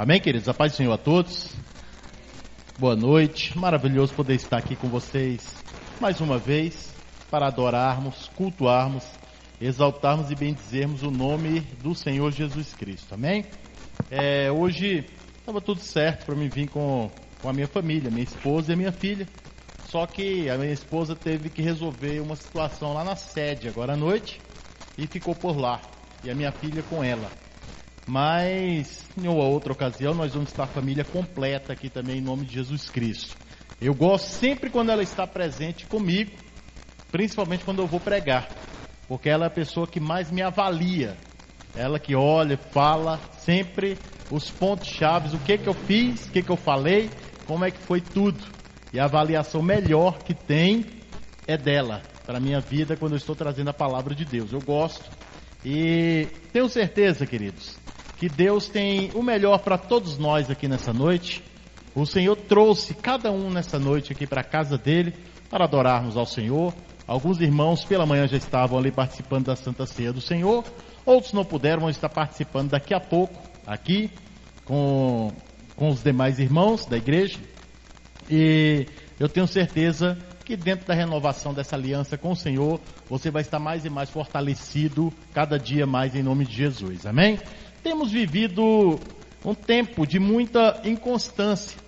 Amém, queridos? A paz do Senhor a todos. Boa noite. Maravilhoso poder estar aqui com vocês mais uma vez para adorarmos, cultuarmos, exaltarmos e bendizermos o nome do Senhor Jesus Cristo. Amém? Hoje estava tudo certo para mim vir com a minha família, minha esposa e a minha filha. Só que a minha esposa teve que resolver uma situação lá na sede agora à noite e ficou por lá. E a minha filha com ela. Mas em uma outra ocasião nós vamos estar a família completa aqui também em nome de Jesus Cristo. Eu gosto sempre quando ela está presente comigo, principalmente quando eu vou pregar, porque ela é a pessoa que mais me avalia. Ela que olha, fala sempre os pontos-chave, o que eu fiz, o que eu falei, como é que foi tudo. E a avaliação melhor que tem é dela, para a minha vida, quando eu estou trazendo a palavra de Deus. Eu gosto e tenho certeza, queridos, que Deus tem o melhor para todos nós aqui nessa noite. O Senhor trouxe cada um nessa noite aqui para a casa dele, para adorarmos ao Senhor. Alguns irmãos pela manhã já estavam ali participando da Santa Ceia do Senhor. Outros não puderam, vão estar participando daqui a pouco, aqui, com os demais irmãos da igreja. E eu tenho certeza que dentro da renovação dessa aliança com o Senhor, você vai estar mais e mais fortalecido, cada dia mais em nome de Jesus. Amém? Temos vivido um tempo de muita inconstância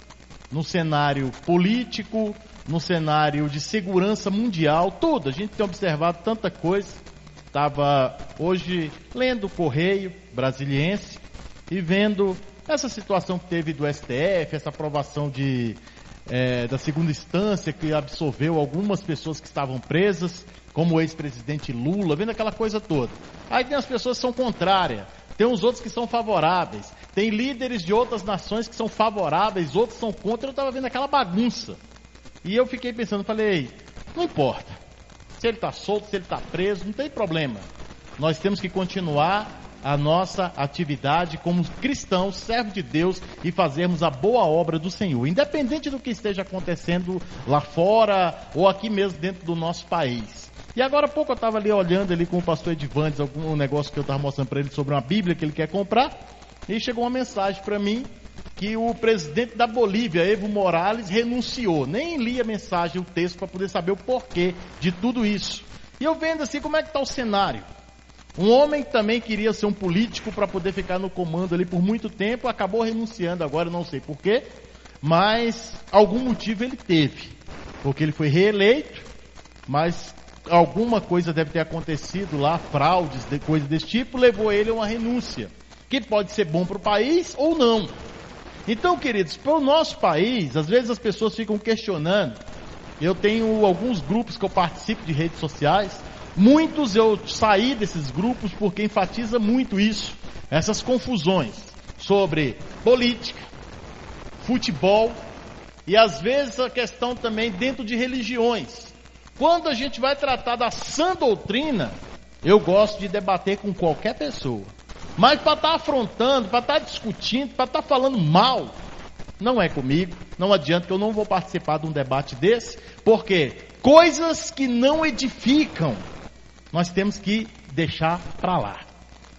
no cenário político, no cenário de segurança mundial, tudo. A gente tem observado tanta coisa. Estava hoje lendo o Correio Brasiliense e vendo essa situação que teve do STF, essa aprovação da segunda instância que absolveu algumas pessoas que estavam presas, como o ex-presidente Lula, vendo aquela coisa toda. Aí tem as pessoas que são contrárias. Tem os outros que são favoráveis. Tem líderes de outras nações que são favoráveis, outros são contra. Eu estava vendo aquela bagunça. E eu fiquei pensando, falei, não importa. Se ele está solto, se ele está preso, não tem problema. Nós temos que continuar a nossa atividade como cristãos, servos de Deus, e fazermos a boa obra do Senhor. Independente do que esteja acontecendo lá fora ou aqui mesmo dentro do nosso país. E agora há pouco eu estava ali olhando ali com o pastor Edvandes, algum negócio que eu estava mostrando para ele sobre uma Bíblia que ele quer comprar, e chegou uma mensagem para mim que o presidente da Bolívia, Evo Morales, renunciou. Nem li a mensagem, o texto, para poder saber o porquê de tudo isso. E eu vendo assim como é que está o cenário. Um homem que também queria ser um político para poder ficar no comando ali por muito tempo, acabou renunciando agora, não sei porquê, mas algum motivo ele teve. Porque ele foi reeleito, mas alguma coisa deve ter acontecido lá, fraudes, coisas desse tipo, levou ele a uma renúncia, que pode ser bom para o país ou não. Então, queridos, para o nosso país, às vezes as pessoas ficam questionando. Eu tenho alguns grupos que eu participo de redes sociais, muitos eu saí desses grupos porque enfatiza muito isso, essas confusões sobre política, futebol e às vezes a questão também dentro de religiões. Quando a gente vai tratar da sã doutrina, eu gosto de debater com qualquer pessoa. Mas para estar afrontando, para estar discutindo, para estar falando mal, não é comigo. Não adianta que eu não vou participar de um debate desse, porque coisas que não edificam, nós temos que deixar para lá.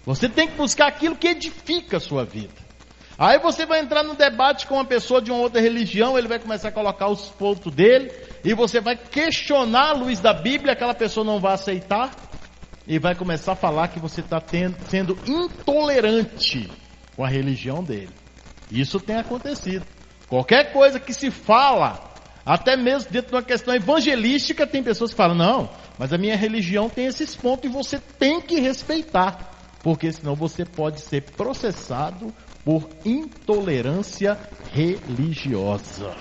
Você tem que buscar aquilo que edifica a sua vida. Aí você vai entrar no debate com uma pessoa de uma outra religião, ele vai começar a colocar os pontos dele, e você vai questionar a luz da Bíblia, aquela pessoa não vai aceitar, e vai começar a falar que você está sendo intolerante com a religião dele. Isso tem acontecido. Qualquer coisa que se fala, até mesmo dentro de uma questão evangelística, tem pessoas que falam, não, mas a minha religião tem esses pontos e você tem que respeitar, porque senão você pode ser processado por intolerância religiosa.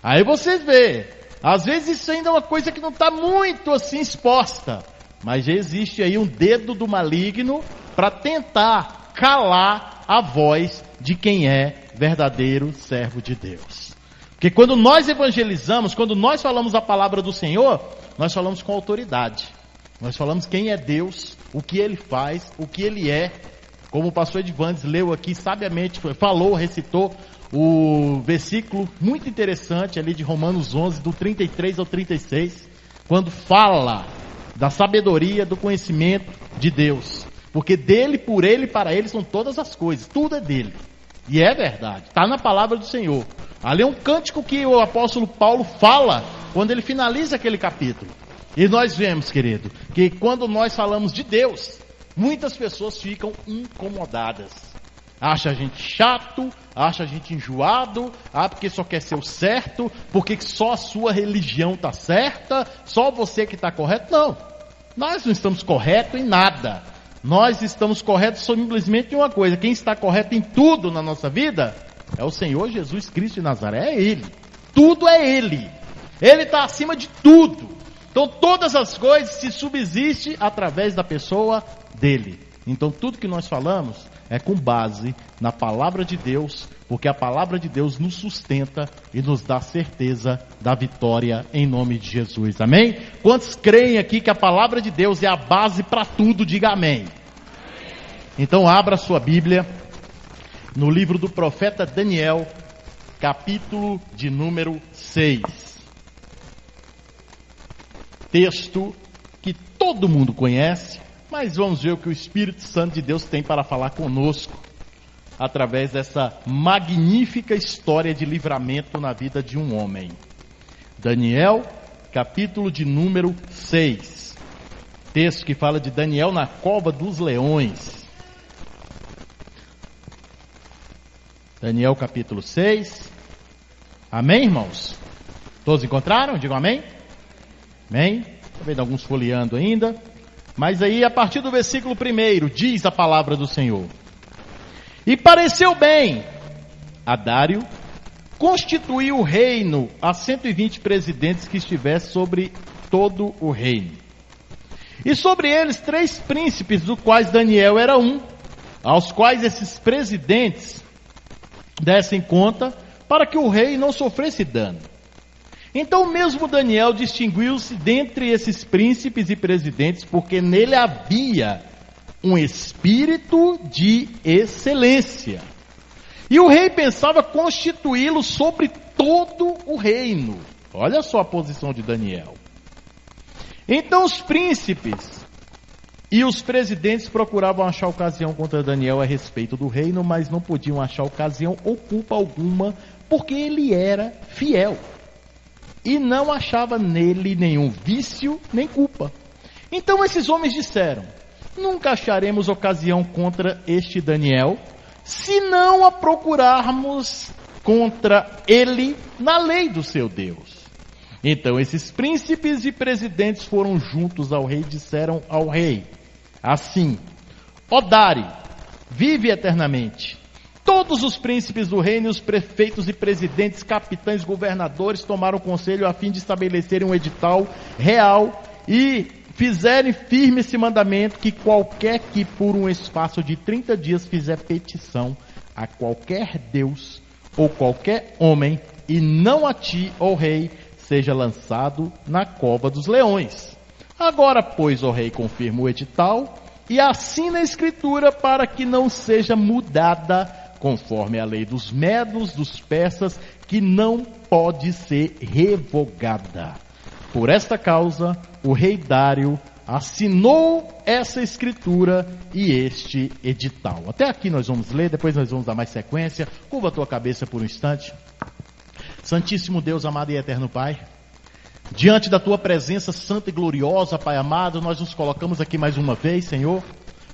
Aí você vê, às vezes isso ainda é uma coisa que não está muito assim exposta, mas já existe aí um dedo do maligno para tentar calar a voz de quem é verdadeiro servo de Deus. Porque quando nós evangelizamos, quando nós falamos a palavra do Senhor, nós falamos com autoridade. Nós falamos quem é Deus, o que Ele faz, o que Ele é. Como o pastor Edvandes leu aqui, sabiamente falou, recitou o versículo muito interessante ali de Romanos 11, do 33 ao 36, quando fala da sabedoria, do conhecimento de Deus. Porque dele, por ele e para ele são todas as coisas, tudo é dele. E é verdade, está na palavra do Senhor. Ali é um cântico que o apóstolo Paulo fala quando ele finaliza aquele capítulo. E nós vemos, querido, que quando nós falamos de Deus, muitas pessoas ficam incomodadas. Acha a gente chato, acha a gente enjoado, porque só quer ser o certo, porque só a sua religião está certa, só você que está correto. Não, nós não estamos corretos em nada. Nós estamos corretos simplesmente em uma coisa: quem está correto em tudo na nossa vida é o Senhor Jesus Cristo de Nazaré, é Ele. Tudo é Ele. Ele está acima de tudo. Então todas as coisas se subsistem através da pessoa dele. Então tudo que nós falamos é com base na palavra de Deus, porque a palavra de Deus nos sustenta e nos dá certeza da vitória em nome de Jesus. Amém? Quantos creem aqui que a palavra de Deus é a base para tudo? Diga amém. Então abra sua Bíblia no livro do profeta Daniel, capítulo de número 6. Texto que todo mundo conhece, mas vamos ver o que o Espírito Santo de Deus tem para falar conosco através dessa magnífica história de livramento na vida de um homem. Daniel, capítulo de número 6. Texto que fala de Daniel na cova dos leões. Daniel capítulo 6. Amém, irmãos? Todos encontraram? Digam amém. Amém? Estou vendo alguns folheando ainda. Mas aí, a partir do versículo 1, diz a palavra do Senhor: E pareceu bem a Dário constituir o reino a 120 presidentes que estivessem sobre todo o reino. E sobre eles 3 príncipes, dos quais Daniel era um, aos quais esses presidentes dessem conta, para que o rei não sofresse dano. Então mesmo Daniel distinguiu-se dentre esses príncipes e presidentes, porque nele havia um espírito de excelência. E o rei pensava constituí-lo sobre todo o reino. Olha só a posição de Daniel. Então os príncipes e os presidentes procuravam achar ocasião contra Daniel a respeito do reino, mas não podiam achar ocasião ou culpa alguma, porque ele era fiel. E não achava nele nenhum vício, nem culpa. Então esses homens disseram: nunca acharemos ocasião contra este Daniel, se não a procurarmos contra ele na lei do seu Deus. Então esses príncipes e presidentes foram juntos ao rei e disseram ao rei assim: ó Dário, vive eternamente. Todos os príncipes do reino, os prefeitos e presidentes, capitães, governadores tomaram conselho a fim de estabelecerem um edital real e fizerem firme esse mandamento, que qualquer que por um espaço de 30 dias fizer petição a qualquer Deus ou qualquer homem, e não a ti, ó rei, seja lançado na cova dos leões. Agora, pois, ó rei, confirma o edital e assina a escritura para que não seja mudada conforme a lei dos medos, dos persas, que não pode ser revogada. Por esta causa, o rei Dário assinou essa escritura e este edital. Até aqui nós vamos ler, depois nós vamos dar mais sequência. Curva a tua cabeça por um instante. Santíssimo Deus, amado e eterno Pai, diante da tua presença santa e gloriosa, Pai amado, nós nos colocamos aqui mais uma vez, Senhor,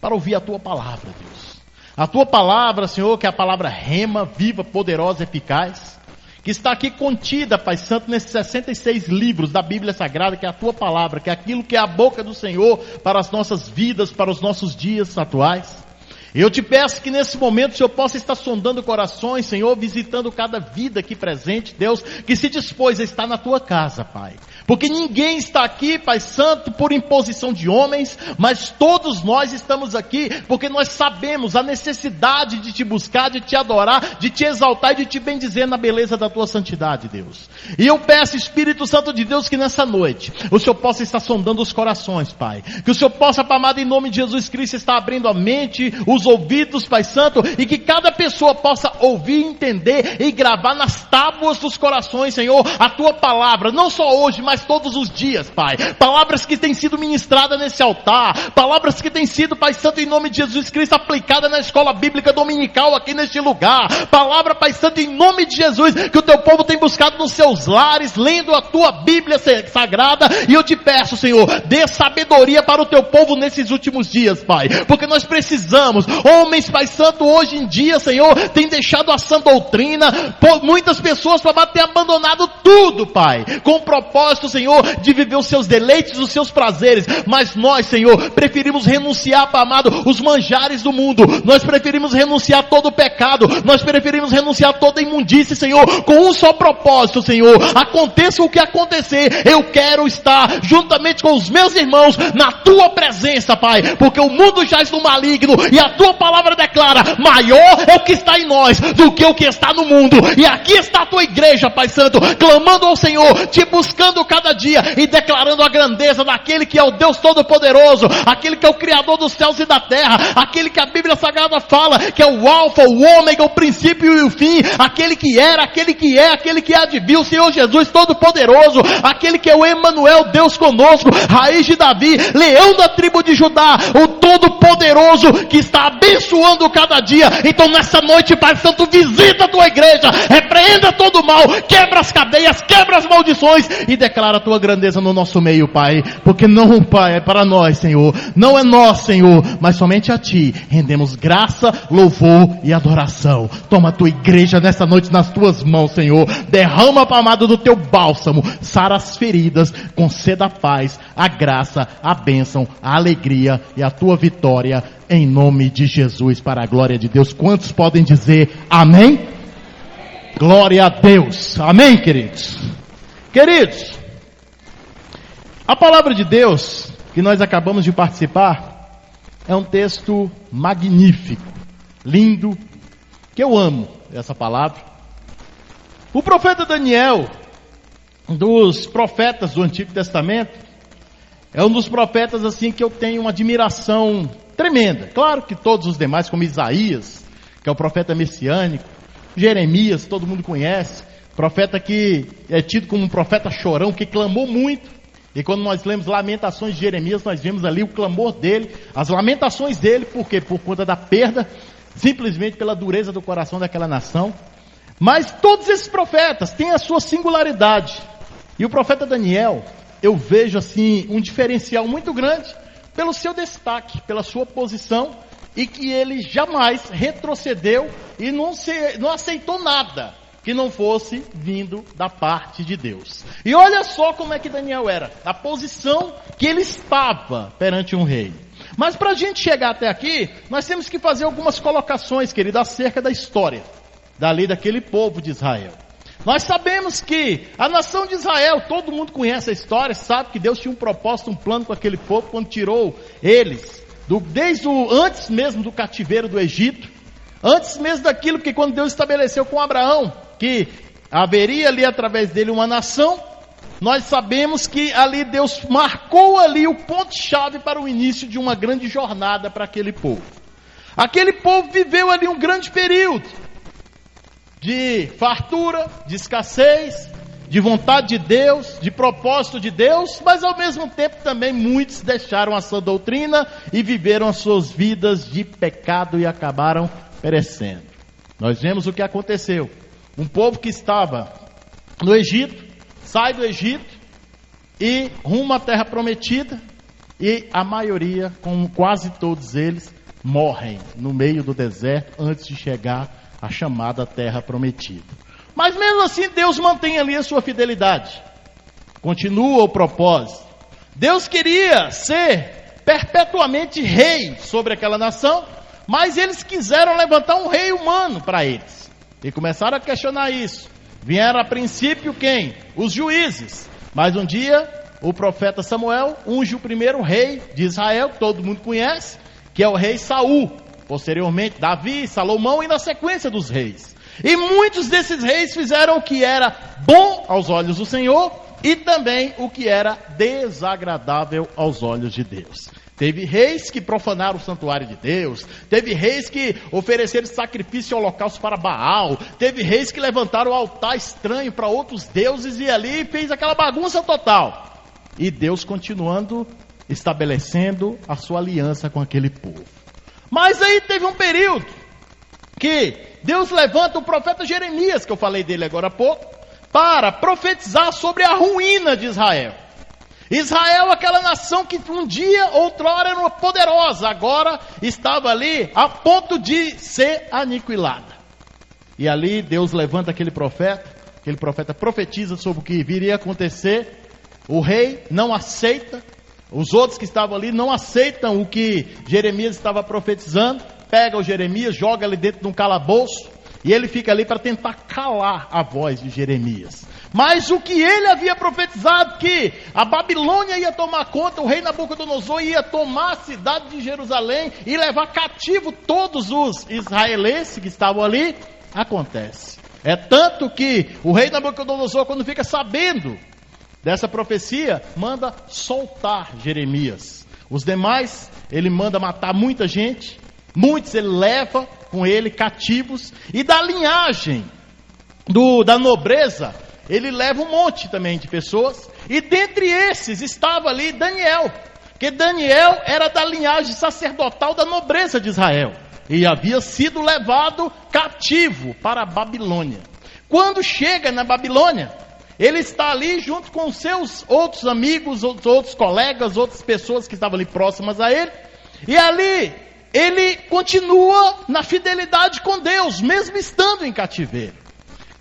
para ouvir a tua palavra, Deus. A tua palavra, Senhor, que é a palavra rema, viva, poderosa, eficaz, que está aqui contida, Pai Santo, nesses 66 livros da Bíblia Sagrada, que é a tua palavra, que é aquilo que é a boca do Senhor para as nossas vidas, para os nossos dias atuais. Eu te peço que nesse momento o Senhor possa estar sondando corações, Senhor, visitando cada vida aqui presente, Deus, que se dispôs a estar na tua casa, Pai. Porque ninguém está aqui, Pai Santo, por imposição de homens, mas todos nós estamos aqui porque nós sabemos a necessidade de te buscar, de te adorar, de te exaltar e de te bendizer na beleza da tua santidade, Deus. E eu peço, Espírito Santo de Deus, que nessa noite o Senhor possa estar sondando os corações, Pai. Que o Senhor possa, Pai amado, em nome de Jesus Cristo, estar abrindo a mente, os ouvidos, Pai Santo, e que cada pessoa possa ouvir, entender e gravar nas tábuas dos corações, Senhor, a tua palavra, não só hoje, mas faz todos os dias, Pai. Palavras que têm sido ministradas nesse altar, palavras que têm sido, Pai Santo, em nome de Jesus Cristo, aplicada na escola bíblica dominical aqui neste lugar. Palavra, Pai Santo, em nome de Jesus, que o teu povo tem buscado nos seus lares, lendo a tua Bíblia sagrada. E eu te peço, Senhor, dê sabedoria para o teu povo nesses últimos dias, Pai, porque nós precisamos. Homens, Pai Santo, hoje em dia, Senhor, têm deixado a sã doutrina. Muitas pessoas, Pai, têm abandonado tudo, Pai, com o propósito, Senhor, de viver os seus deleites, os seus prazeres. Mas nós, Senhor, preferimos renunciar, Pai amado, os manjares do mundo. Nós preferimos renunciar todo o pecado. Nós preferimos renunciar toda a imundície, Senhor, com um só propósito, Senhor. Aconteça o que acontecer, eu quero estar juntamente com os meus irmãos na tua presença, Pai, porque o mundo jaz no maligno e a tua palavra declara: maior é o que está em nós do que o que está no mundo. E aqui está a tua igreja, Pai Santo, clamando ao Senhor, te buscando cada dia e declarando a grandeza daquele que é o Deus Todo-Poderoso, aquele que é o Criador dos céus e da terra, aquele que a Bíblia Sagrada fala que é o Alfa, o Ômega, o princípio e o fim, aquele que era, aquele que é, aquele que há de vir, o Senhor Jesus Todo-Poderoso, aquele que é o Emanuel, Deus conosco, raiz de Davi, leão da tribo de Judá, o Todo-Poderoso que está abençoando cada dia. Então nessa noite, Pai Santo, visita a tua igreja, repreenda todo o mal, quebra as cadeias, quebra as maldições e declara a tua grandeza no nosso meio, Pai, porque não, Pai, é para nós, Senhor, não é nós, Senhor, mas somente a ti rendemos graça, louvor e adoração. Toma a tua igreja nessa noite nas tuas mãos, Senhor, derrama, Pai amado, do teu bálsamo, sara as feridas, conceda a paz, a graça, a bênção, a alegria e a tua vitória, em nome de Jesus, para a glória de Deus. Quantos podem dizer amém? Glória a Deus. Amém, queridos? Queridos, a palavra de Deus que nós acabamos de participar é um texto magnífico, lindo, que eu amo essa palavra. O profeta Daniel, um dos profetas do Antigo Testamento, é um dos profetas assim que eu tenho uma admiração tremenda. Claro que todos os demais, como Isaías, que é o profeta messiânico, Jeremias, todo mundo conhece, profeta que é tido como um profeta chorão, que clamou muito. E quando nós lemos Lamentações de Jeremias, nós vemos ali o clamor dele, as lamentações dele, por quê? Por conta da perda, simplesmente pela dureza do coração daquela nação. Mas todos esses profetas têm a sua singularidade. E o profeta Daniel, eu vejo assim um diferencial muito grande pelo seu destaque, pela sua posição, e que ele jamais retrocedeu e não aceitou nada que não fosse vindo da parte de Deus. E olha só como é que Daniel era, a posição que ele estava perante um rei. Mas para a gente chegar até aqui, nós temos que fazer algumas colocações, querido, acerca da história dali daquele povo de Israel. Nós sabemos que a nação de Israel, todo mundo conhece a história, sabe que Deus tinha um propósito, um plano com aquele povo, quando tirou eles, antes mesmo do cativeiro do Egito, antes mesmo daquilo que quando Deus estabeleceu com Abraão, que haveria ali através dele uma nação, nós sabemos que ali Deus marcou ali o ponto-chave para o início de uma grande jornada para aquele povo. Aquele povo viveu ali um grande período de fartura, de escassez, de vontade de Deus, de propósito de Deus, mas ao mesmo tempo também muitos deixaram a sua doutrina e viveram as suas vidas de pecado e acabaram perecendo. Nós vemos o que aconteceu. Um povo que estava no Egito, sai do Egito e rumo à terra prometida, e a maioria, como quase todos eles, morrem no meio do deserto antes de chegar à chamada terra prometida. Mas mesmo assim Deus mantém ali a sua fidelidade, continua o propósito. Deus queria ser perpetuamente rei sobre aquela nação, mas eles quiseram levantar um rei humano para eles, e começaram a questionar isso. Vieram a princípio quem? Os juízes. Mas um dia o profeta Samuel unge o primeiro rei de Israel, que todo mundo conhece, que é o rei Saul. Posteriormente Davi, Salomão e na sequência dos reis. E muitos desses reis fizeram o que era bom aos olhos do Senhor e também o que era desagradável aos olhos de Deus. Teve reis que profanaram o santuário de Deus, teve reis que ofereceram sacrifício e holocausto para Baal, teve reis que levantaram o altar estranho para outros deuses e ali fez aquela bagunça total. E Deus continuando estabelecendo a sua aliança com aquele povo. Mas aí teve um período que Deus levanta o profeta Jeremias, que eu falei dele agora há pouco, para profetizar sobre a ruína de Israel. Israel, aquela nação que um dia, outrora, era uma poderosa, agora estava ali a ponto de ser aniquilada. E ali Deus levanta aquele profeta profetiza sobre o que viria a acontecer. O rei não aceita, os outros que estavam ali não aceitam o que Jeremias estava profetizando. Pega o Jeremias, joga ele dentro de um calabouço, e ele fica ali para tentar calar a voz de Jeremias. Mas o que ele havia profetizado, que a Babilônia ia tomar conta, o rei Nabucodonosor ia tomar a cidade de Jerusalém e levar cativo todos os israelenses que estavam ali, acontece. É tanto que o rei Nabucodonosor, quando fica sabendo dessa profecia, manda soltar Jeremias. Os demais, ele manda matar muita gente, muitos ele leva com ele cativos, e da linhagem da nobreza, ele leva um monte também de pessoas, e dentre esses estava ali Daniel, que Daniel era da linhagem sacerdotal da nobreza de Israel, e havia sido levado cativo para a Babilônia. Quando chega na Babilônia, ele está ali junto com seus outros amigos, outros colegas, outras pessoas que estavam ali próximas a ele, e ali ele continua na fidelidade com Deus, mesmo estando em cativeiro.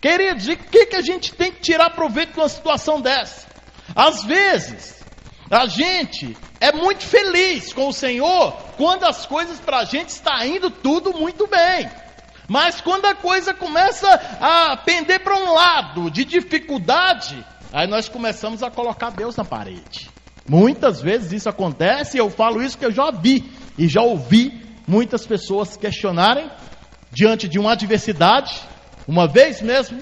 Queridos, e o que a gente tem que tirar proveito de uma situação dessa? Às vezes, a gente é muito feliz com o Senhor quando as coisas para a gente está indo tudo muito bem. Mas quando a coisa começa a pender para um lado de dificuldade, aí nós começamos a colocar Deus na parede. Muitas vezes isso acontece, e eu falo isso que eu já vi e já ouvi muitas pessoas questionarem diante de uma adversidade. Uma vez mesmo,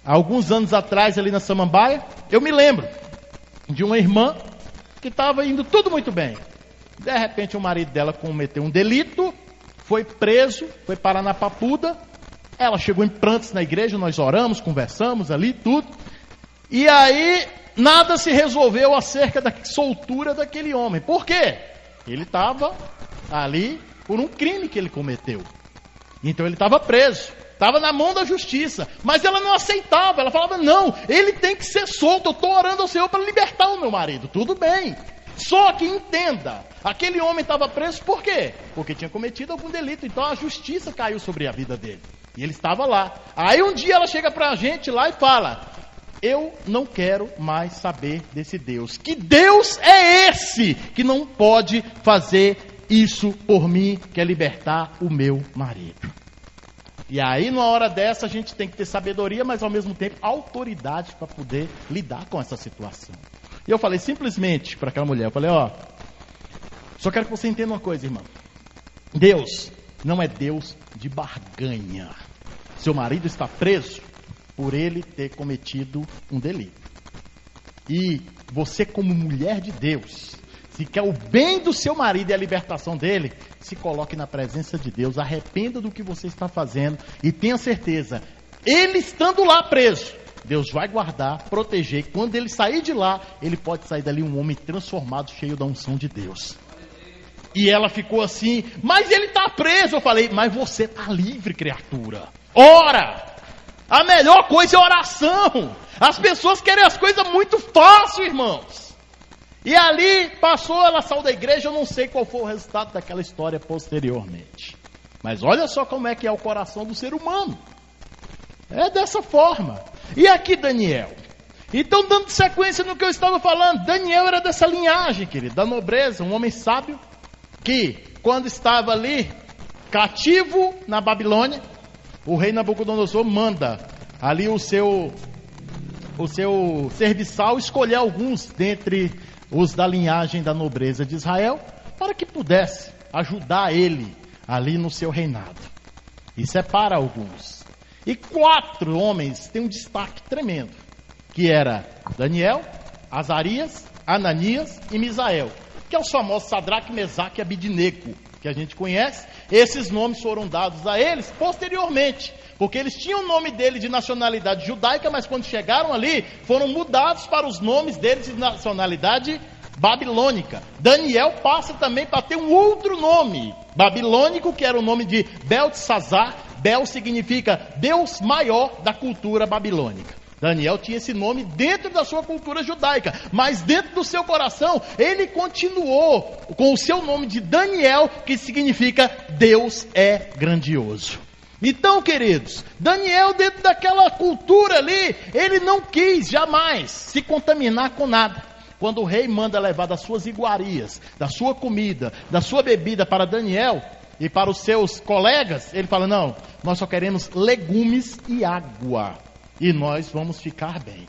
alguns anos atrás ali na Samambaia, eu me lembro de uma irmã que estava indo tudo muito bem. De repente o marido dela cometeu um delito, foi preso, foi parar na Papuda. Ela chegou em prantos na igreja, nós oramos, conversamos ali, tudo. E aí nada se resolveu acerca da soltura daquele homem. Por quê? Ele estava ali por um crime que ele cometeu. Então ele estava preso. Estava na mão da justiça, mas ela não aceitava, ela falava, não, ele tem que ser solto, eu estou orando ao Senhor para libertar o meu marido, tudo bem, só que entenda, aquele homem estava preso por quê? Porque tinha cometido algum delito, então a justiça caiu sobre a vida dele, e ele estava lá. Aí um dia ela chega para a gente lá e fala, eu não quero mais saber desse Deus, que Deus é esse que não pode fazer isso por mim, que é libertar o meu marido. E aí, numa hora dessa, a gente tem que ter sabedoria, mas ao mesmo tempo autoridade para poder lidar com essa situação. E eu falei simplesmente para aquela mulher, eu falei, só quero que você entenda uma coisa, irmão. Deus não é Deus de barganha. Seu marido está preso por ele ter cometido um delito. E você, como mulher de Deus, se quer o bem do seu marido e a libertação dele, se coloque na presença de Deus, arrependa do que você está fazendo e tenha certeza, ele estando lá preso, Deus vai guardar, proteger. Quando ele sair de lá, ele pode sair dali um homem transformado, cheio da unção de Deus. E ela ficou assim, mas ele está preso. Eu falei, mas você está livre, criatura. Ora! A melhor coisa é oração. As pessoas querem as coisas muito fácil, irmãos. E ali passou, ela saiu da igreja, eu não sei qual foi o resultado daquela história posteriormente. Mas olha só como é que é o coração do ser humano. É dessa forma. E aqui Daniel. Então, dando sequência no que eu estava falando, Daniel era dessa linhagem, querido, da nobreza, um homem sábio, que quando estava ali, cativo na Babilônia, o rei Nabucodonosor manda ali o seu serviçal escolher alguns dentre os da linhagem da nobreza de Israel, para que pudesse ajudar ele ali no seu reinado. E separa alguns. E 4 homens têm um destaque tremendo, que era Daniel, Azarias, Ananias e Misael. que é os famosos Sadraque, Mesaque e Abidnego, que a gente conhece. Esses nomes foram dados a eles posteriormente, porque eles tinham o nome dele de nacionalidade judaica, mas quando chegaram ali, foram mudados para os nomes deles de nacionalidade babilônica. Daniel passa também para ter um outro nome babilônico, que era o nome de Beltesazar. Bel significa Deus maior da cultura babilônica. Daniel tinha esse nome dentro da sua cultura judaica, mas dentro do seu coração, ele continuou com o seu nome de Daniel, que significa Deus é grandioso. Então, queridos, Daniel, dentro daquela cultura ali, ele não quis jamais se contaminar com nada. Quando o rei manda levar das suas iguarias, da sua comida, da sua bebida para Daniel e para os seus colegas, ele fala: não, nós só queremos legumes e água, e nós vamos ficar bem.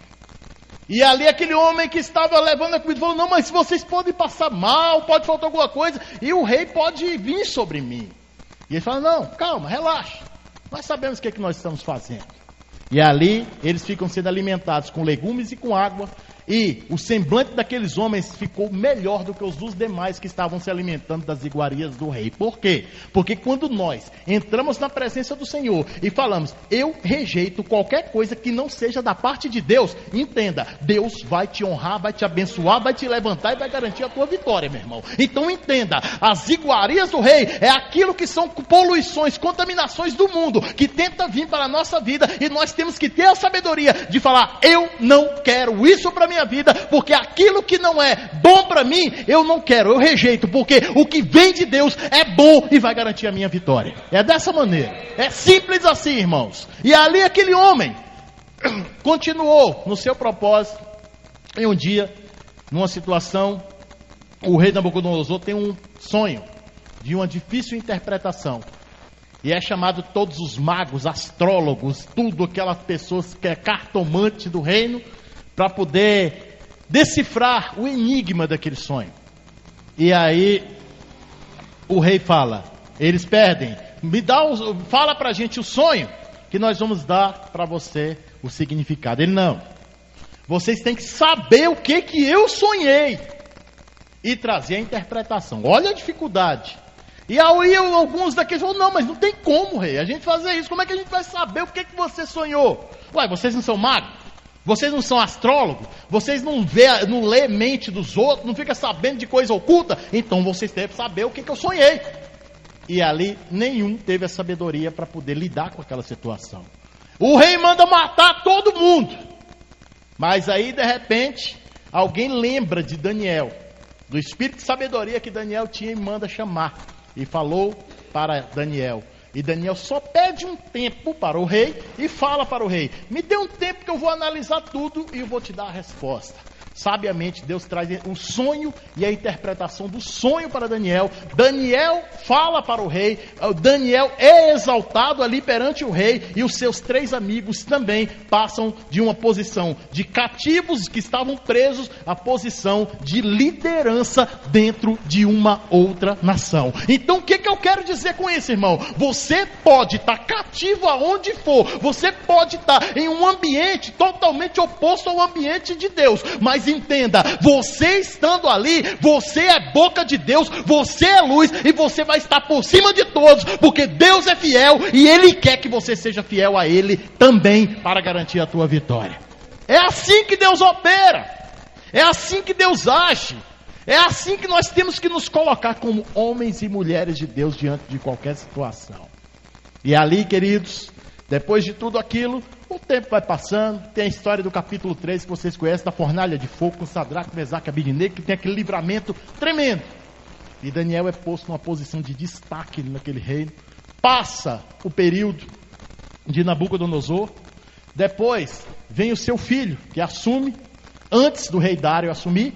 E ali aquele homem que estava levando a comida falou: não, mas vocês podem passar mal, pode faltar alguma coisa, e o rei pode vir sobre mim. E ele fala: não, calma, relaxa, nós sabemos o que é que nós estamos fazendo. E ali eles ficam sendo alimentados com legumes e com água, e o semblante daqueles homens ficou melhor do que os dos demais que estavam se alimentando das iguarias do rei. Por quê? Porque quando nós entramos na presença do Senhor e falamos: eu rejeito qualquer coisa que não seja da parte de Deus, entenda, Deus vai te honrar, vai te abençoar, vai te levantar e vai garantir a tua vitória, meu irmão. Então entenda, as iguarias do rei é aquilo que são poluições, contaminações do mundo, que tenta vir para a nossa vida, e nós temos que ter a sabedoria de falar: eu não quero isso para minha vida, porque aquilo que não é bom para mim, eu não quero, eu rejeito, porque o que vem de Deus é bom e vai garantir a minha vitória. É dessa maneira, é simples assim, irmãos. E ali aquele homem continuou no seu propósito, e um dia, numa situação, o rei Nabucodonosor tem um sonho de uma difícil interpretação, e é chamado todos os magos, astrólogos, tudo aquelas pessoas que é cartomante do reino, para poder decifrar o enigma daquele sonho. E aí o rei fala: eles pedem, fala para a gente o sonho, que nós vamos dar para você o significado. Ele: não, vocês têm que saber o que eu sonhei e trazer a interpretação. Olha a dificuldade. E aí alguns daqueles falam: não, mas não tem como, rei, a gente fazer isso. Como é que a gente vai saber o que você sonhou? Ué, vocês não são magos? Vocês não são astrólogos? Vocês não lê mente dos outros? Não fica sabendo de coisa oculta? Então vocês devem saber o que eu sonhei. E ali nenhum teve a sabedoria para poder lidar com aquela situação. O rei manda matar todo mundo. Mas aí de repente alguém lembra de Daniel, do espírito de sabedoria que Daniel tinha, e manda chamar. E falou para Daniel. E Daniel só pede um tempo para o rei e fala para o rei: me dê um tempo que eu vou analisar tudo e eu vou te dar a resposta. Sabiamente Deus traz o sonho e a interpretação do sonho para Daniel. Daniel fala para o rei. Daniel é exaltado ali perante o rei, e os seus 3 amigos também passam de uma posição de cativos que estavam presos à posição de liderança dentro de uma outra nação. Então o que eu quero dizer com isso, irmão? Você pode estar cativo aonde for, você pode estar em um ambiente totalmente oposto ao ambiente de Deus, mas entenda, você estando ali, você é boca de Deus, você é luz, e você vai estar por cima de todos, porque Deus é fiel e Ele quer que você seja fiel a Ele também, para garantir a tua vitória. É assim que Deus opera, é assim que Deus age, é assim que nós temos que nos colocar como homens e mulheres de Deus diante de qualquer situação. E ali, queridos, depois de tudo aquilo, o tempo vai passando. Tem a história do capítulo 3 que vocês conhecem, da fornalha de fogo com Sadraque, Mesaque e Abidnego, que tem aquele livramento tremendo. E Daniel é posto numa posição de destaque naquele reino. Passa o período de Nabucodonosor. Depois vem o seu filho, que assume, antes do rei Dário assumir,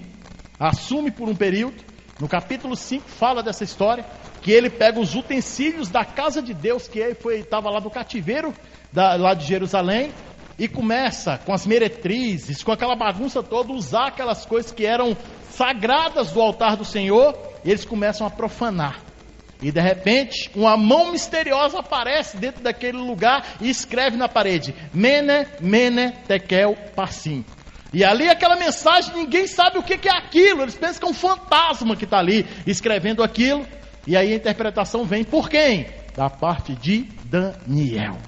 assume por um período. No capítulo 5 fala dessa história, que ele pega os utensílios da casa de Deus, que ele estava lá no cativeiro, lá de Jerusalém, e começa com as meretrizes, com aquela bagunça toda, usar aquelas coisas que eram sagradas do altar do Senhor, e eles começam a profanar. E de repente, uma mão misteriosa aparece dentro daquele lugar e escreve na parede: Mene, Mene, Tekel, Parsim. E ali aquela mensagem, ninguém sabe o que é aquilo. Eles pensam que é um fantasma que está ali escrevendo aquilo. E aí a interpretação vem por quem? Da parte de Daniel.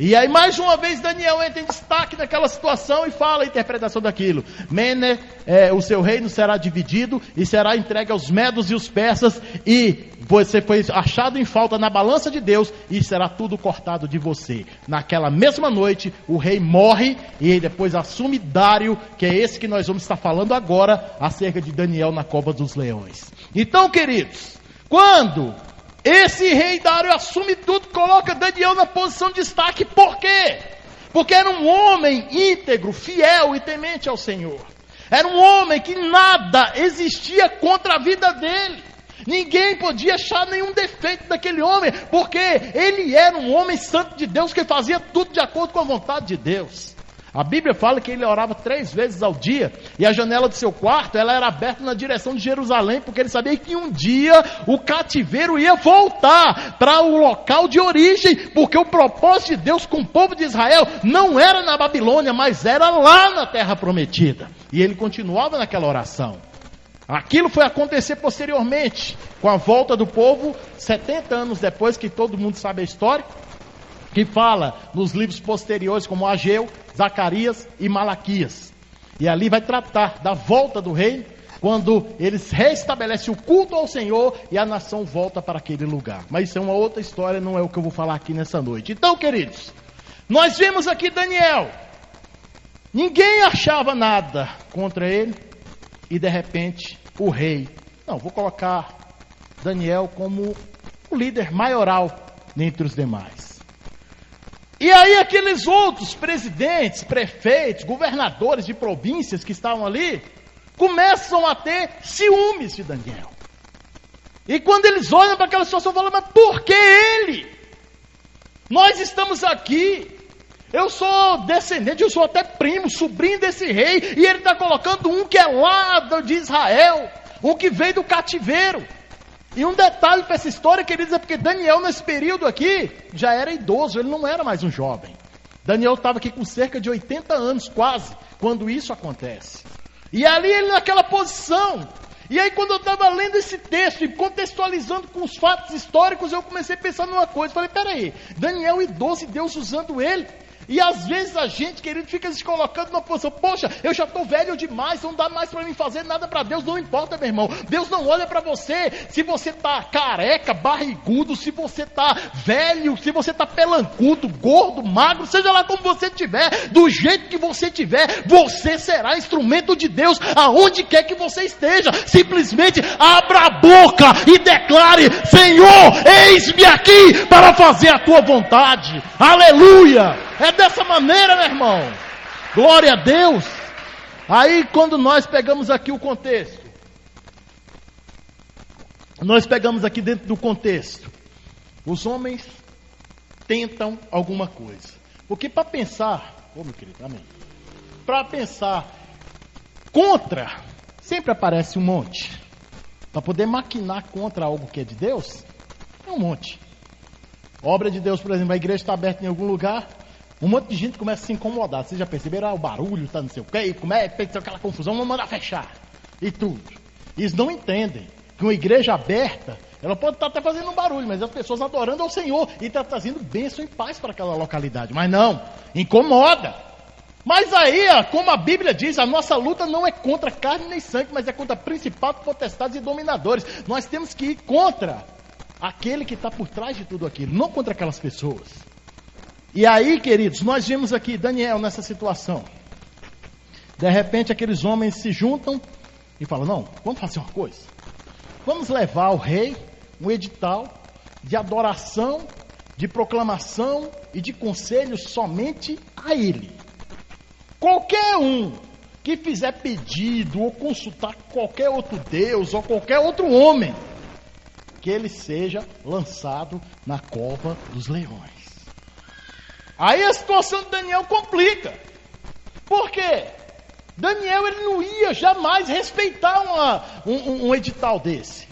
E aí mais uma vez Daniel entra em destaque naquela situação e fala a interpretação daquilo. Mene, o seu reino será dividido e será entregue aos medos e os persas, e você foi achado em falta na balança de Deus e será tudo cortado de você. Naquela mesma noite o rei morre e depois assume Dário, que é esse que nós vamos estar falando agora acerca de Daniel na cova dos leões. Então, queridos, quando esse rei Dário assume tudo, coloca Daniel na posição de destaque. Por quê? Porque era um homem íntegro, fiel e temente ao Senhor. Era um homem que nada existia contra a vida dele. Ninguém podia achar nenhum defeito daquele homem, porque ele era um homem santo de Deus, que fazia tudo de acordo com a vontade de Deus. A Bíblia fala que ele orava 3 vezes ao dia, e a janela do seu quarto, ela era aberta na direção de Jerusalém, porque ele sabia que um dia o cativeiro ia voltar para o local de origem, porque o propósito de Deus com o povo de Israel não era na Babilônia, mas era lá na terra prometida. E ele continuava naquela oração. Aquilo foi acontecer posteriormente, com a volta do povo, 70 anos depois, que todo mundo sabe a história, que fala nos livros posteriores como Ageu, Zacarias e Malaquias. E ali vai tratar da volta do rei, quando eles restabelecem o culto ao Senhor e a nação volta para aquele lugar. Mas isso é uma outra história, não é o que eu vou falar aqui nessa noite. Então, queridos, nós vemos aqui Daniel. Ninguém achava nada contra ele e de repente o rei, não, vou colocar Daniel como o líder maioral dentre os demais. E aí aqueles outros presidentes, prefeitos, governadores de províncias que estavam ali, começam a ter ciúmes de Daniel. E quando eles olham para aquela situação, falam, mas por que ele? Nós estamos aqui, eu sou descendente, eu sou até primo, sobrinho desse rei, e ele está colocando um que é lá de Israel, um que veio do cativeiro. E um detalhe para essa história, queridos, é porque Daniel nesse período aqui já era idoso, ele não era mais um jovem. Daniel estava aqui com cerca de 80 anos quase, quando isso acontece. E ali ele naquela posição. E aí quando eu estava lendo esse texto e contextualizando com os fatos históricos, eu comecei a pensar numa coisa. Falei, peraí, Daniel idoso e Deus usando ele. E às vezes a gente, querido, fica se colocando numa posição, poxa, eu já estou velho demais, não dá mais para mim fazer nada para Deus. Não importa, meu irmão, Deus não olha para você, se você está careca, barrigudo, se você está velho, se você está pelancudo, gordo, magro, seja lá como você estiver, do jeito que você estiver, você será instrumento de Deus, aonde quer que você esteja. Simplesmente abra a boca e declare, Senhor, eis-me aqui para fazer a tua vontade. Aleluia! É dessa maneira, meu irmão. Glória a Deus. Aí quando nós pegamos aqui o contexto, nós pegamos aqui dentro do contexto, os homens tentam alguma coisa. Porque para pensar, meu querido, amém. Para pensar contra, sempre aparece um monte. Para poder maquinar contra algo que é de Deus, é um monte. Obra de Deus, por exemplo, a igreja está aberta em algum lugar, um monte de gente começa a se incomodar. Vocês já perceberam? O barulho, tá não sei o quê, pensa aquela confusão, vamos mandar fechar. E tudo. Eles não entendem que uma igreja aberta, ela pode estar até fazendo um barulho, mas as pessoas adorando ao Senhor e está trazendo bênção e paz para aquela localidade. Mas não, incomoda. Mas aí, como a Bíblia diz, a nossa luta não é contra carne nem sangue, mas é contra principados, potestades e dominadores. Nós temos que ir contra aquele que está por trás de tudo aquilo, não contra aquelas pessoas. E aí, queridos, nós vimos aqui Daniel nessa situação. De repente, aqueles homens se juntam e falam, não, vamos fazer uma coisa. Vamos levar ao rei um edital de adoração, de proclamação e de conselho somente a ele. Qualquer um que fizer pedido ou consultar qualquer outro Deus ou qualquer outro homem, que ele seja lançado na cova dos leões. Aí a situação de Daniel complica. Por quê? Daniel ele não ia jamais respeitar um edital desse.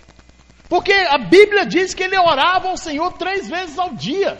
Porque a Bíblia diz que ele orava ao Senhor 3 vezes ao dia.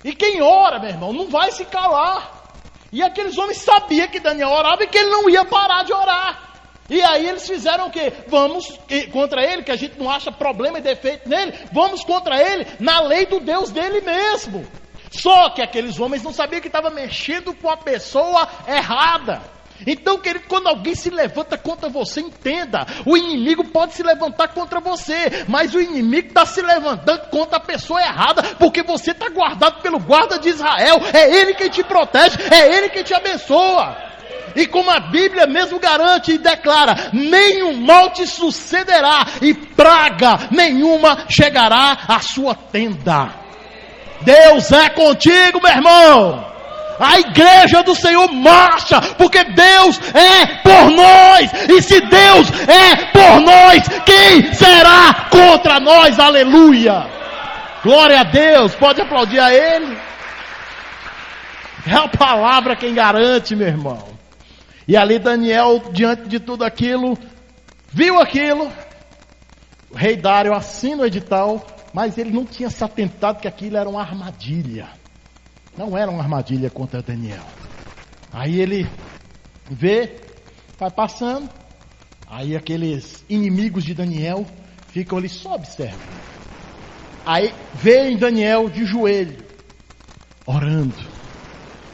E quem ora, meu irmão, não vai se calar. E aqueles homens sabiam que Daniel orava e que ele não ia parar de orar. E aí eles fizeram o quê? Vamos contra ele, que a gente não acha problema e defeito nele. Vamos contra ele na lei do Deus dele mesmo. Só que aqueles homens não sabiam que estava mexendo com a pessoa errada. Então, querido, quando alguém se levanta contra você, entenda, o inimigo pode se levantar contra você, mas o inimigo está se levantando contra a pessoa errada, porque você está guardado pelo guarda de Israel, é ele quem te protege, é ele quem te abençoa. E como a Bíblia mesmo garante e declara, nenhum mal te sucederá e praga nenhuma chegará à sua tenda. Deus é contigo, meu irmão. A igreja do Senhor marcha, porque Deus é por nós. E se Deus é por nós, quem será contra nós? Aleluia! Glória a Deus, pode aplaudir a Ele. É a palavra quem garante, meu irmão. E ali Daniel, diante de tudo aquilo, viu aquilo. O rei Dário assina o edital, mas ele não tinha se atentado que aquilo era uma armadilha. Não era uma armadilha contra Daniel. Aí ele vê, vai passando. Aí aqueles inimigos de Daniel ficam ali só observando. Aí vê em Daniel de joelho, orando.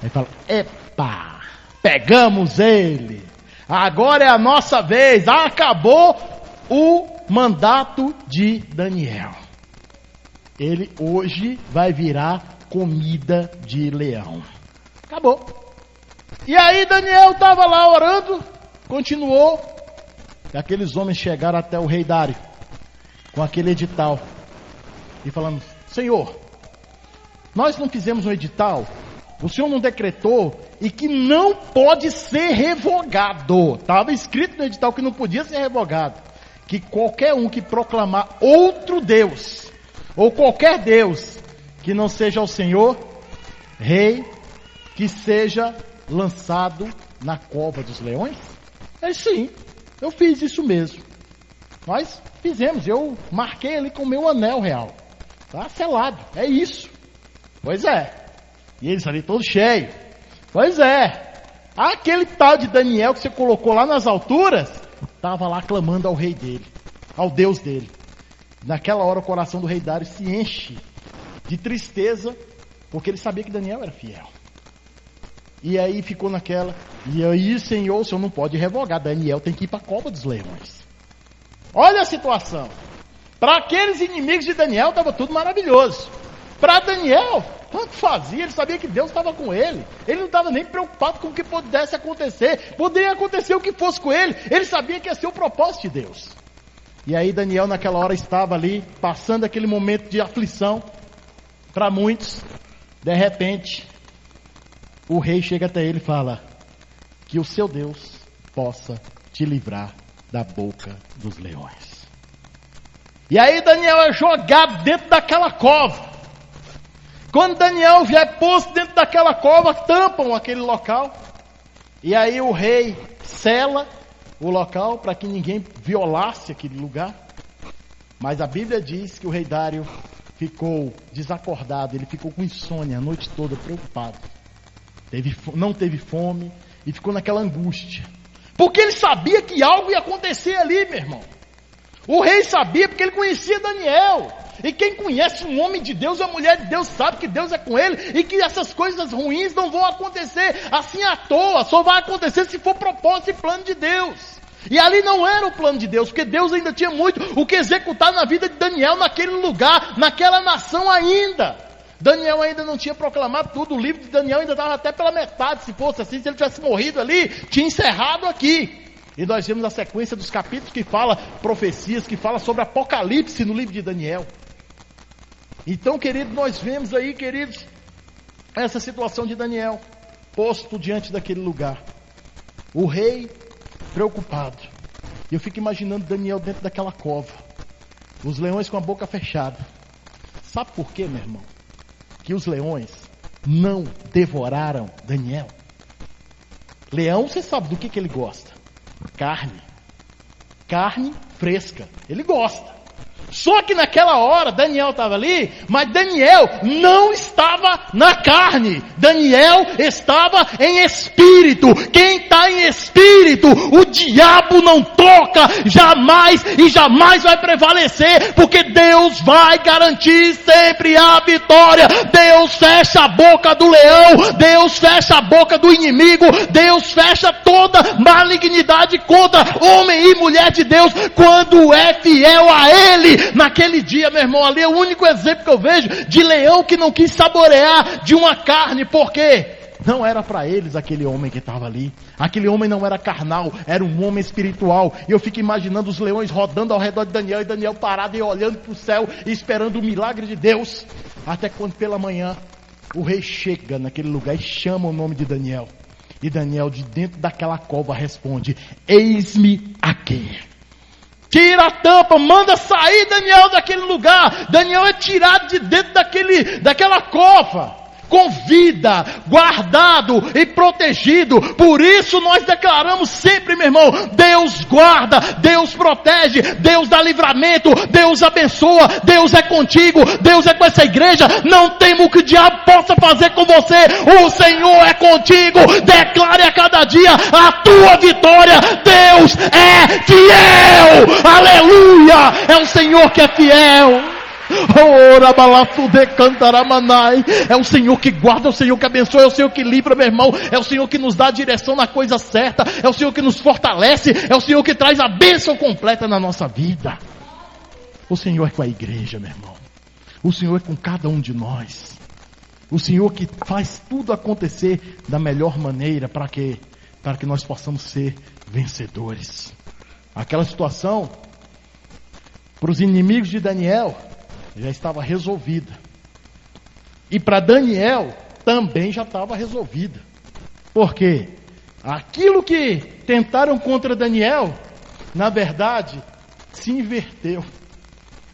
Aí fala, epa, pegamos ele. Agora é a nossa vez. Acabou o mandato de Daniel. Ele hoje vai virar comida de leão. Acabou. E aí Daniel estava lá orando, continuou. E aqueles homens chegaram até o rei Dário com aquele edital e falando, Senhor, nós não fizemos um edital, o Senhor não decretou e que não pode ser revogado. Estava escrito no edital que não podia ser revogado, que qualquer um que proclamar outro Deus ou qualquer Deus que não seja o Senhor, rei, que seja lançado na cova dos leões? Ele, sim, eu fiz isso mesmo. Nós fizemos, eu marquei ali com o meu anel real. Está selado, é isso. Pois é. E eles ali todos cheios. Pois é. Aquele tal de Daniel que você colocou lá nas alturas, estava lá clamando ao rei dele, ao Deus dele. Naquela hora o coração do rei Dário se enche de tristeza, porque ele sabia que Daniel era fiel. E aí ficou naquela, e aí, Senhor, o Senhor não pode revogar, Daniel tem que ir para a cova dos leões. Olha a situação. Para aqueles inimigos de Daniel estava tudo maravilhoso. Para Daniel, tanto fazia, ele sabia que Deus estava com ele. Ele não estava nem preocupado com o que pudesse acontecer. Poderia acontecer o que fosse com ele. Ele sabia que ia ser o propósito de Deus. E aí Daniel naquela hora estava ali, passando aquele momento de aflição. Para muitos, de repente, o rei chega até ele e fala, que o seu Deus possa te livrar da boca dos leões. E aí Daniel é jogado dentro daquela cova. Quando Daniel vier posto dentro daquela cova, tampam aquele local. E aí o rei sela o local para que ninguém violasse aquele lugar. Mas a Bíblia diz que o rei Dário ficou desacordado, ele ficou com insônia a noite toda, preocupado. Não teve fome e ficou naquela angústia. Porque ele sabia que algo ia acontecer ali, meu irmão. O rei sabia porque ele conhecia Daniel. E quem conhece um homem de Deus, uma mulher de Deus, sabe que Deus é com ele e que essas coisas ruins não vão acontecer assim à toa, só vai acontecer se for propósito e plano de Deus. E ali não era o plano de Deus, porque Deus ainda tinha muito o que executar na vida de Daniel, naquele lugar, naquela nação ainda. Daniel ainda não tinha proclamado tudo, o livro de Daniel ainda estava até pela metade, se fosse assim, se ele tivesse morrido ali, tinha encerrado aqui. E nós vemos a sequência dos capítulos que fala profecias, que fala sobre Apocalipse no livro de Daniel. Então, querido, nós vemos aí, queridos, essa situação de Daniel, posto diante daquele lugar. O rei preocupado. E eu fico imaginando Daniel dentro daquela cova. Os leões com a boca fechada. Sabe por quê, meu irmão? Que os leões não devoraram Daniel. Leão, você sabe do que ele gosta? Carne. Carne fresca. Ele gosta. Só que naquela hora, Daniel estava ali, mas Daniel não estava na carne. Daniel estava em espírito. Quem está em espírito, o diabo não toca jamais e jamais vai prevalecer, porque Deus vai garantir sempre a vitória. Deus fecha a boca do leão, Deus fecha a boca do inimigo, Deus fecha toda malignidade contra homem e mulher de Deus, quando é fiel a Ele. Naquele dia, meu irmão, ali é o único exemplo que eu vejo de leão que não quis saborear de uma carne. Por quê? Não era para eles aquele homem que estava ali. Aquele homem não era carnal, era um homem espiritual. E eu fico imaginando os leões rodando ao redor de Daniel, e Daniel parado e olhando para o céu, e esperando o milagre de Deus. Até quando pela manhã, o rei chega naquele lugar e chama o nome de Daniel. E Daniel, de dentro daquela cova, responde: eis-me aqui. Tira a tampa, manda sair Daniel daquele lugar. Daniel é tirado de dentro daquela cova, com vida, guardado e protegido. Por isso nós declaramos sempre, meu irmão, Deus guarda, Deus protege, Deus dá livramento, Deus abençoa, Deus é contigo, Deus é com essa igreja. Não temo que o diabo possa fazer com você. O Senhor é contigo. Declare a cada dia a tua vitória. Deus é fiel. Aleluia. É o Senhor que é fiel. É o Senhor que guarda, é o Senhor que abençoa, é o Senhor que livra, meu irmão. É o Senhor que nos dá a direção na coisa certa. É o Senhor que nos fortalece. É o Senhor que traz a bênção completa na nossa vida. O Senhor é com a igreja, meu irmão. O Senhor é com cada um de nós. O Senhor que faz tudo acontecer da melhor maneira para que nós possamos ser vencedores. Aquela situação, para os inimigos de Daniel, já estava resolvida. E para Daniel também já estava resolvida. Por quê? Aquilo que tentaram contra Daniel, na verdade, se inverteu.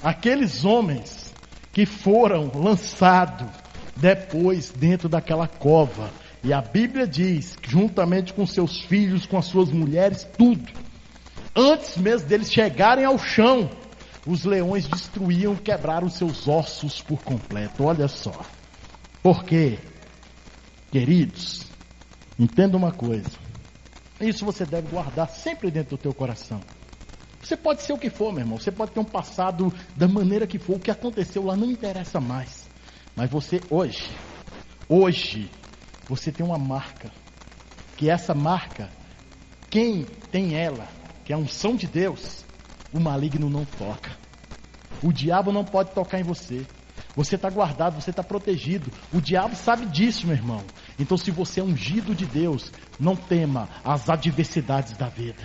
Aqueles homens que foram lançados depois dentro daquela cova, e a Bíblia diz, juntamente com seus filhos, com as suas mulheres, tudo, antes mesmo deles chegarem ao chão, os leões destruíam, quebraram seus ossos por completo. Olha só. Porque, queridos, entenda uma coisa. Isso você deve guardar sempre dentro do teu coração. Você pode ser o que for, meu irmão. Você pode ter um passado da maneira que for. O que aconteceu lá não interessa mais. Mas você, hoje, você tem uma marca. Que essa marca, quem tem ela, que é a unção de Deus, o maligno não toca. O diabo não pode tocar em você. Você está guardado, você está protegido. O diabo sabe disso, meu irmão. Então, se você é ungido de Deus, não tema as adversidades da vida.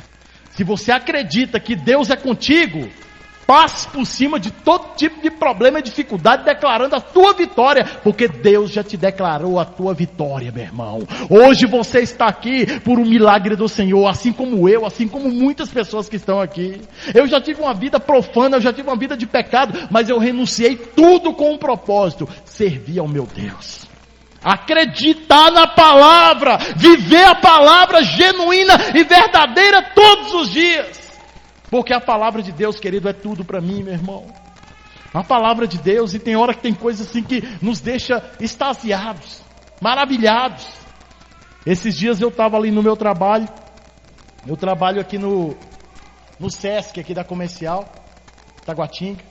Se você acredita que Deus é contigo, passe por cima de todo tipo de problema e dificuldade, declarando a tua vitória, porque Deus já te declarou a tua vitória, meu irmão. Hoje você está aqui por um milagre do Senhor, assim como eu, assim como muitas pessoas que estão aqui. Eu já tive uma vida profana, eu já tive uma vida de pecado, mas eu renunciei tudo com um propósito: servir ao meu Deus. Acreditar na palavra, viver a palavra genuína e verdadeira todos os dias. Porque a palavra de Deus, querido, é tudo para mim, meu irmão. A palavra de Deus, e tem hora que tem coisas assim que nos deixa extasiados, maravilhados. Esses dias eu estava ali no meu trabalho. Eu trabalho aqui no Sesc, aqui da Comercial, Taguatinga.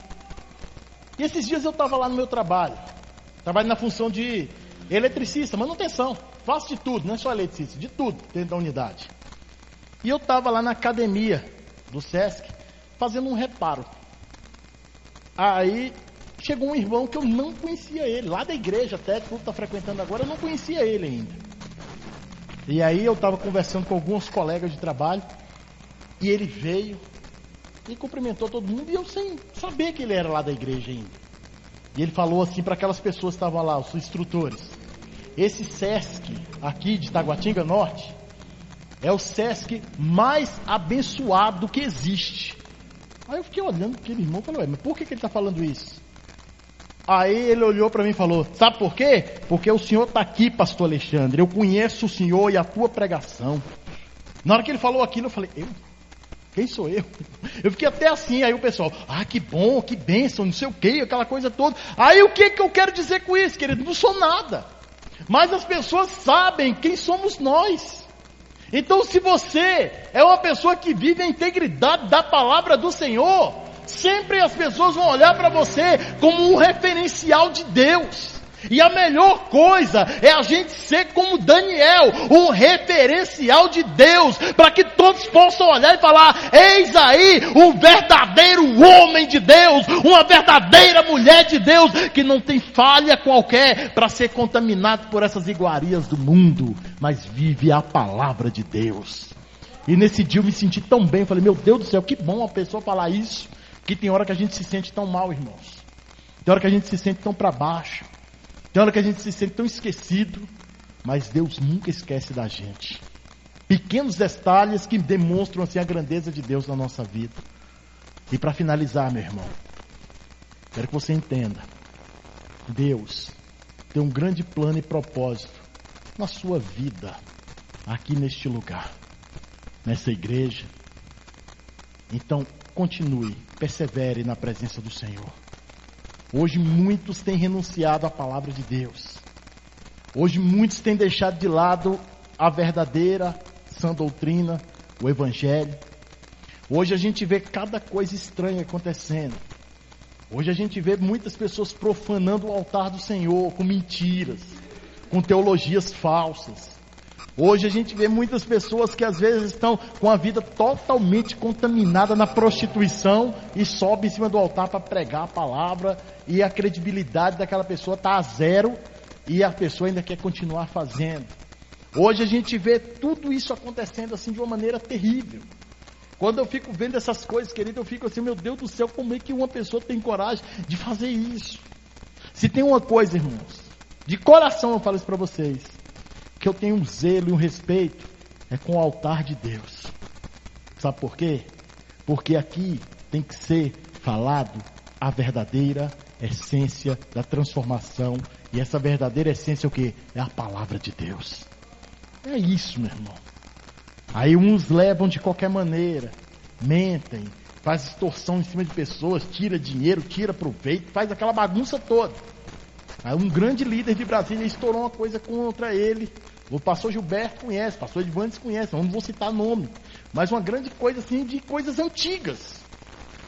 E esses dias eu estava lá no meu trabalho. Trabalho na função de eletricista, manutenção. Faço de tudo, não é só eletricista, de tudo dentro da unidade. E eu estava lá na academia do Sesc, fazendo um reparo. Aí chegou um irmão que eu não conhecia ele, lá da igreja até, que está frequentando agora, eu não conhecia ele ainda. E aí eu estava conversando com alguns colegas de trabalho, e ele veio e cumprimentou todo mundo, e eu sem saber que ele era lá da igreja ainda. E ele falou assim para aquelas pessoas que estavam lá, os instrutores: esse Sesc aqui de Taguatinga Norte é o Sesc mais abençoado que existe. Aí eu fiquei olhando para aquele irmão e falei: mas por que ele está falando isso? Aí ele olhou para mim e falou: sabe por quê? Porque o senhor está aqui, pastor Alexandre. Eu conheço o senhor e a tua pregação. Na hora que ele falou aquilo, eu falei: eu? Quem sou eu? Eu fiquei até assim, aí o pessoal, que bom, que bênção, não sei o que, aquela coisa toda. Aí o que eu quero dizer com isso, querido? Não sou nada. Mas as pessoas sabem quem somos nós. Então se você é uma pessoa que vive a integridade da palavra do Senhor, sempre as pessoas vão olhar para você como um referencial de Deus. E a melhor coisa é a gente ser como Daniel, um referencial de Deus, para que todos possam olhar e falar, eis aí um verdadeiro homem de Deus, uma verdadeira mulher de Deus, que não tem falha qualquer para ser contaminado por essas iguarias do mundo, mas vive a palavra de Deus. E nesse dia eu me senti tão bem, eu falei, meu Deus do céu, que bom a pessoa falar isso, que tem hora que a gente se sente tão mal, irmãos. Tem hora que a gente se sente tão para baixo. Tem hora que a gente se sente tão esquecido, mas Deus nunca esquece da gente. Pequenos detalhes que demonstram assim a grandeza de Deus na nossa vida. E para finalizar, meu irmão, quero que você entenda. Deus tem um grande plano e propósito na sua vida, aqui neste lugar, nessa igreja. Então, continue, persevere na presença do Senhor. Hoje muitos têm renunciado à palavra de Deus. Hoje muitos têm deixado de lado a verdadeira sã doutrina, o Evangelho. Hoje a gente vê cada coisa estranha acontecendo. Hoje a gente vê muitas pessoas profanando o altar do Senhor com mentiras, com teologias falsas. Hoje a gente vê muitas pessoas que às vezes estão com a vida totalmente contaminada na prostituição e sobe em cima do altar para pregar a palavra e a credibilidade daquela pessoa está a zero e a pessoa ainda quer continuar fazendo. Hoje a gente vê tudo isso acontecendo assim de uma maneira terrível. Quando eu fico vendo essas coisas, querido, eu fico assim, meu Deus do céu, como é que uma pessoa tem coragem de fazer isso? Se tem uma coisa, irmãos, de coração eu falo isso para vocês, que eu tenho um zelo e um respeito, é com o altar de Deus. Sabe por quê? Porque aqui tem que ser falado a verdadeira essência da transformação. E essa verdadeira essência é o quê? É a palavra de Deus. É isso, meu irmão. Aí uns levam de qualquer maneira, mentem, faz extorsão em cima de pessoas, tira dinheiro, tira proveito, faz aquela bagunça toda. Aí um grande líder de Brasília estourou uma coisa contra ele. O pastor Gilberto conhece, o pastor Edvandes conhece, não vou citar nome. Mas uma grande coisa assim de coisas antigas.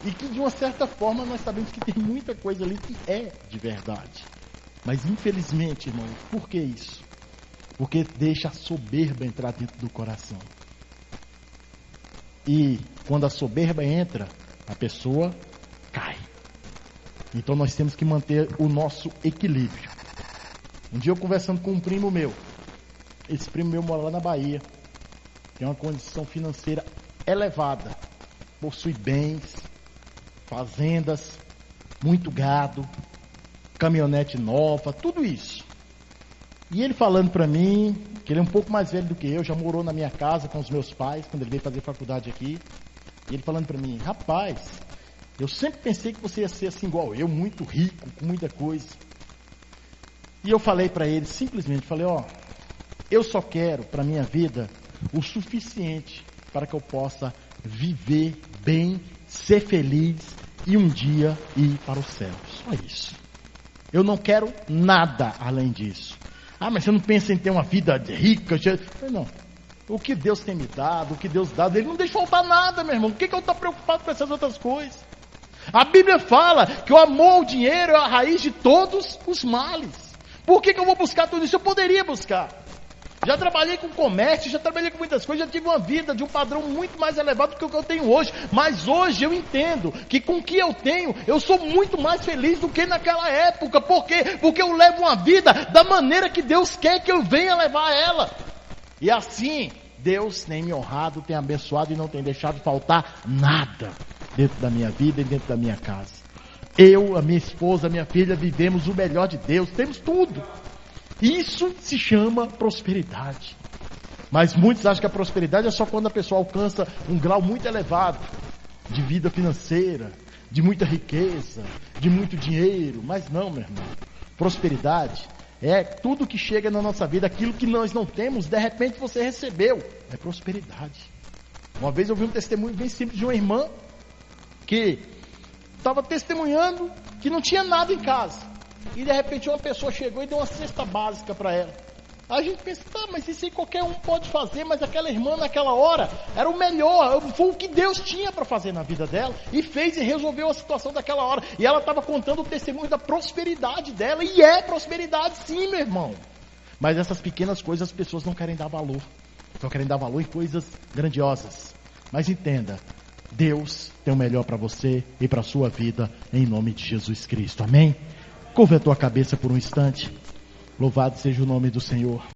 E que de uma certa forma nós sabemos que tem muita coisa ali que é de verdade. Mas infelizmente, irmão, por que isso? Porque deixa a soberba entrar dentro do coração. E quando a soberba entra, a pessoa cai. Então nós temos que manter o nosso equilíbrio. Um dia eu conversando com um primo meu. Esse primo meu mora lá na Bahia. Tem uma condição financeira elevada. Possui bens, fazendas, muito gado, caminhonete nova, tudo isso. E ele falando para mim, que ele é um pouco mais velho do que eu, já morou na minha casa com os meus pais, quando ele veio fazer faculdade aqui. E ele falando para mim, rapaz, eu sempre pensei que você ia ser assim igual eu, muito rico, com muita coisa. E eu falei para ele, simplesmente, falei, eu só quero para minha vida o suficiente para que eu possa viver bem, ser feliz e um dia ir para o céu. Só isso. Eu não quero nada além disso. Mas você não pensa em ter uma vida rica? Não. O que Deus tem me dado, o que Deus dá, Ele não deixa faltar nada, meu irmão. Por que eu estou preocupado com essas outras coisas? A Bíblia fala que o amor ao dinheiro é a raiz de todos os males. Por que eu vou buscar tudo isso? Eu poderia buscar. Já trabalhei com comércio, já trabalhei com muitas coisas, já tive uma vida de um padrão muito mais elevado do que o que eu tenho hoje. Mas hoje eu entendo que com o que eu tenho, eu sou muito mais feliz do que naquela época. Por quê? Porque eu levo uma vida da maneira que Deus quer que eu venha levar ela. E assim, Deus tem me honrado, tem abençoado e não tem deixado faltar nada dentro da minha vida e dentro da minha casa. Eu, a minha esposa, a minha filha, vivemos o melhor de Deus, temos tudo. Isso se chama prosperidade. Mas muitos acham que a prosperidade é só quando a pessoa alcança um grau muito elevado de vida financeira, de muita riqueza, de muito dinheiro. Mas não, meu irmão. Prosperidade é tudo que chega na nossa vida, aquilo que nós não temos, de repente você recebeu. É prosperidade. Uma vez eu vi um testemunho bem simples de uma irmã que estava testemunhando que não tinha nada em casa. E de repente uma pessoa chegou e deu uma cesta básica para ela. A gente pensa, tá, mas isso aí qualquer um pode fazer, mas aquela irmã naquela hora era o melhor, foi o que Deus tinha para fazer na vida dela, e fez e resolveu a situação daquela hora. E ela estava contando o testemunho da prosperidade dela, e é prosperidade sim, meu irmão. Mas essas pequenas coisas as pessoas não querem dar valor, só querem dar valor em coisas grandiosas. Mas entenda, Deus tem o melhor para você e para a sua vida, em nome de Jesus Cristo, amém? Curva a tua cabeça por um instante. Louvado seja o nome do Senhor.